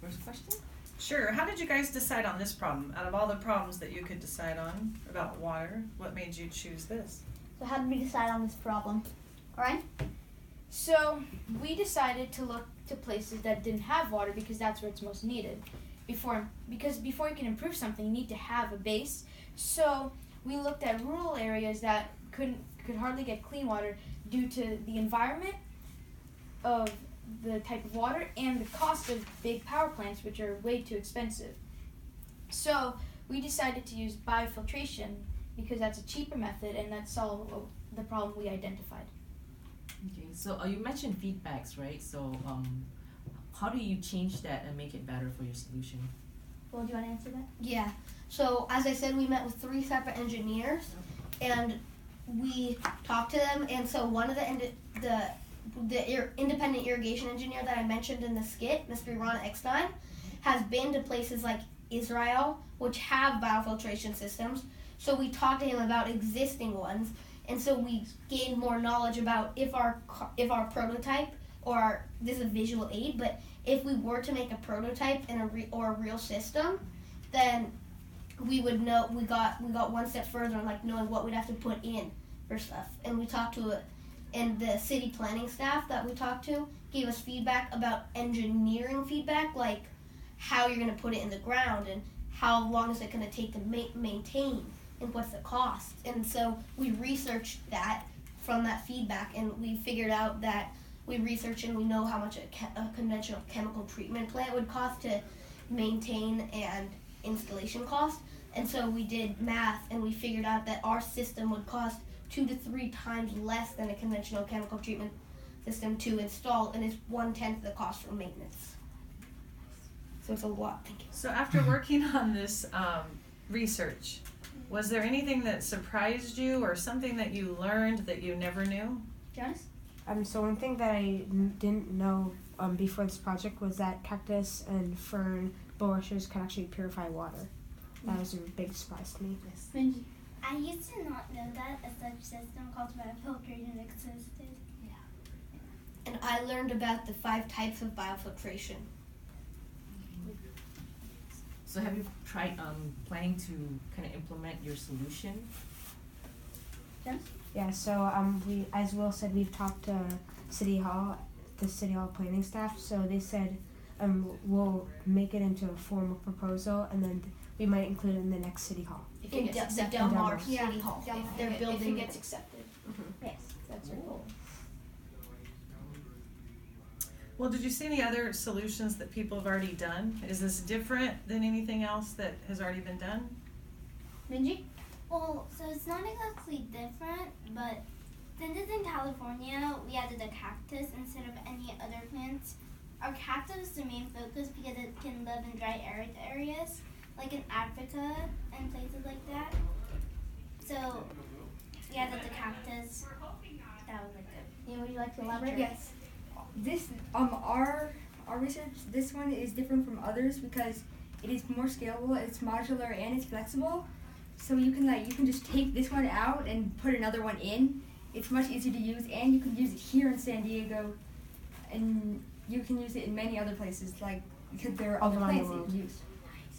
first question? Sure. How did you guys decide on this problem? Out of all the problems that you could decide on about water, what made you choose this? So how did we decide on this problem? Alright? So we decided to look to places that didn't have water because that's where it's most needed. Because before you can improve something, you need to have a base. So we looked at rural areas that could hardly get clean water due to the environment of the type of water and the cost of big power plants, which are way too expensive. So we decided to use biofiltration because that's a cheaper method and that solved the problem we identified. Okay, so you mentioned feedbacks, right? So how do you change that and make it better for your solution? Well, do you want to answer that? Yeah. So as I said, we met with 3 separate engineers, and we talked to them. And so one of the independent irrigation engineer that I mentioned in the skit, Mr. Ron Eckstein, has been to places like Israel, which have biofiltration systems. So we talked to him about existing ones, and so we gained more knowledge about if our prototype this is a visual aid, but if we were to make a prototype and a real system, then we would know. We got one step further on like knowing what we'd have to put in for stuff, and we talked to and the city planning staff that we talked to gave us feedback about engineering feedback, like how you're going to put it in the ground and how long is it going to take to maintain and what's the cost. And so we researched that from that feedback, and we figured out that we researched and we know how much a conventional chemical treatment plant would cost to maintain and installation cost. And so we did math and we figured out that our system would cost 2 to 3 times less than a conventional chemical treatment system to install, and it's 1/10 the cost for maintenance. So it's a lot. Thank you. So after working on this research, was there anything that surprised you or something that you learned that you never knew? Jonas? So one thing that I didn't know before this project was that cactus and fern bulrushes can actually purify water. That was a big surprise to me. Benji? I used to not know that a such system called biofiltration existed. And I learned about the 5 types of biofiltration. So have you tried planning to kind of implement your solution? Jonas? Yeah, so we, as Will said, we've talked to City Hall, the City Hall planning staff, so they said we'll make it into a formal proposal and then we might include it in the next City Hall. If it gets The accepted. Del Mar Yeah. City Hall. Del Mar. If they're If building it gets accepted. Yes. That's our goal. Well, did you see any other solutions that people have already done? Is this different than anything else that has already been done? Benji? Well, so it's not exactly different, but since it's in California, we added a cactus instead of any other plants. Our cactus is the main focus because it can live in dry arid areas, like in Africa and places like that. So we added the cactus. That was like good. Ian, would you like to elaborate? Yes. This our research, this one is different from others because it is more scalable, it's modular, and it's flexible. So you can just take this one out and put another one in. It's much easier to use, and you can use it here in San Diego, and you can use it in many other places, like because there are other plants that you can use.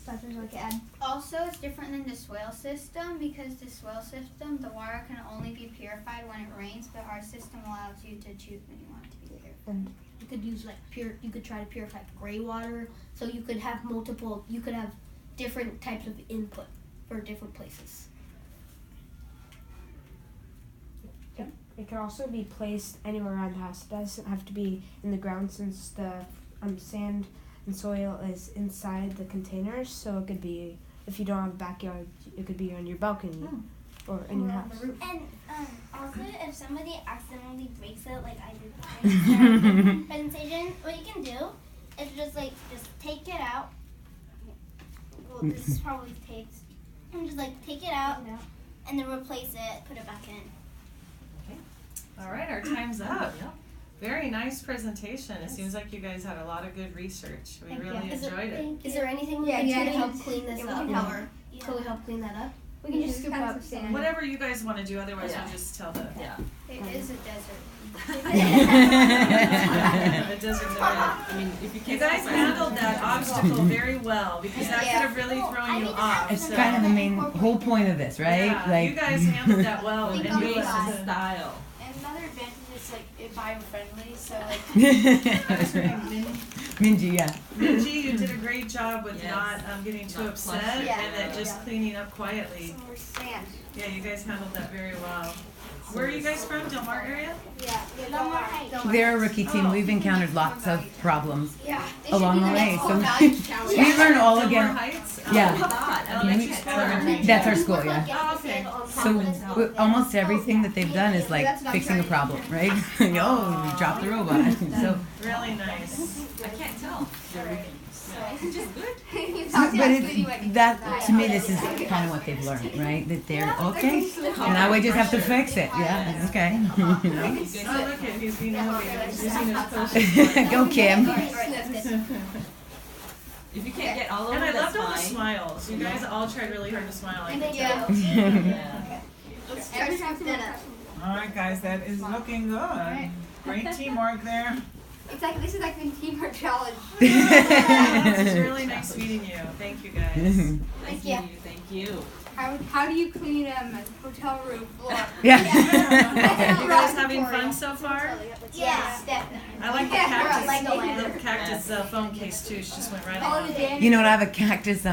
Dr. would like to add? Also, it's different than the swale system because the swale system, the water can only be purified when it rains, but our system allows you to choose when you want it to be purified. And You could use you could try to purify gray water, so you could have different types of input for different places. it can also be placed anywhere around the house. It doesn't have to be in the ground since the sand and soil is inside the containers, so it could be, if you don't have a backyard, it could be on your balcony or in your house. And also, if somebody accidentally breaks it, like I did in the presentation, what you can do is just take it out. Well, this is probably taped. And just take it out and then replace it, put it back in. All right, our time's up. Very nice presentation. It seems like you guys had a lot of good research. We really enjoyed it. Is there anything we can do to help clean this up? Or can we help clean that up? We can just It's scoop kind of up sand. some. Whatever you guys want to do, otherwise Yeah. we'll just tell the Yeah. It is a desert. it doesn't matter. I mean, if you You can't. guys handled that obstacle very well because that Yeah. could have really thrown you off. It's so- kind of the main whole point of this, right? Yeah, you guys handled that well. And It you makes guys- the style. Another advantage is like bio-friendly, so like What's her name? Minji, yeah. Minji, you did a great job with Yes. not getting too Not upset clutching. and then just cleaning up quietly. we're sand. Yeah, you guys handled that very well. Where are you guys from? Del Mar area? Yeah. Del Mar Heights. They're a rookie team. Oh. We've encountered lots of problems Yeah. along the way. So we Yeah. learn all Del Mar again. Heights? Yeah. Elementary school or- That's our school, yeah. Oh, okay. So almost everything that they've done is like fixing a problem, right? Oh, we dropped the robot. So, Really nice. I can't tell. They're rookies. So it's just good. but it's that to me, this is kind of what they've learned, right? That they're okay, and now we just have to fix it. Yeah, okay. Oh, look at he's being innovative. He's using his post. Go, Kim. If you can't get all over, And I that's loved all the fine. smiles. You guys all tried really hard to smile. I can Yeah. tell. Yeah. All right, guys, that is looking good. Great teamwork there. It's like this is like the teamwork challenge. It's really nice meeting you. Thank you guys. Nice Thank you. meeting you. Thank you. How do you clean a hotel room floor? Yeah. You guys having fun so far? Yes, definitely. I like the Yeah, cactus, we're at Legoland. the cactus phone case too. She just went right All on. the damage. You know what? I have a cactus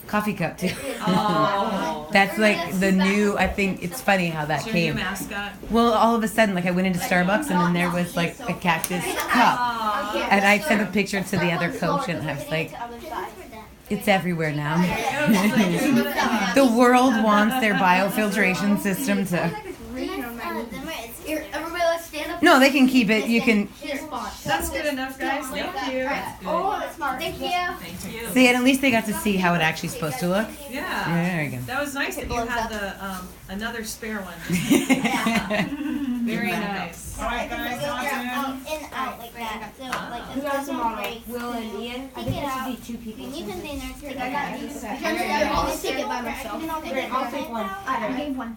coffee cup too. Oh. That's like the new. I think it's funny how that Is your new came. mascot? Well, all of a sudden, like I went into Starbucks and then there was like a cactus cup, Aw. and I sent a picture to the other coach and I was like, it's everywhere now. The world wants their biofiltration system to. Here, everybody, let's stand up. No, they can keep it. You can That's good enough, guys. Thank you. That's good. Oh, that's smart. Thank you. Thank you. see, and at least they got to see how it actually supposed to look. Yeah. There you go. That was nice that you had the another spare one. Very nice. All right, guys, awesome. In and out like that. So like Who it has the doesn't model? break. Will and Ian? I Take think it there out. should be two people. And you so- containers take it I got out. these. I'll take it by myself. I'll take one. I gave one.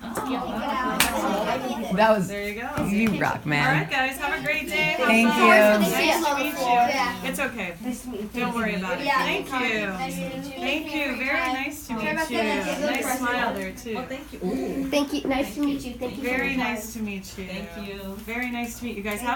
That was There you go. you rock, All man. right, guys. Have a great day. Have Thank fun. you. Nice to meet you. Yeah. It's okay. Nice to meet you. Don't worry about it. Yeah. Thank you. Thank you. Very nice to meet you. Nice smile there too. Oh, thank you. Ooh. Thank you. Nice to meet you. Thank you. Very nice to meet you. Thank you. Very nice to meet you guys. Have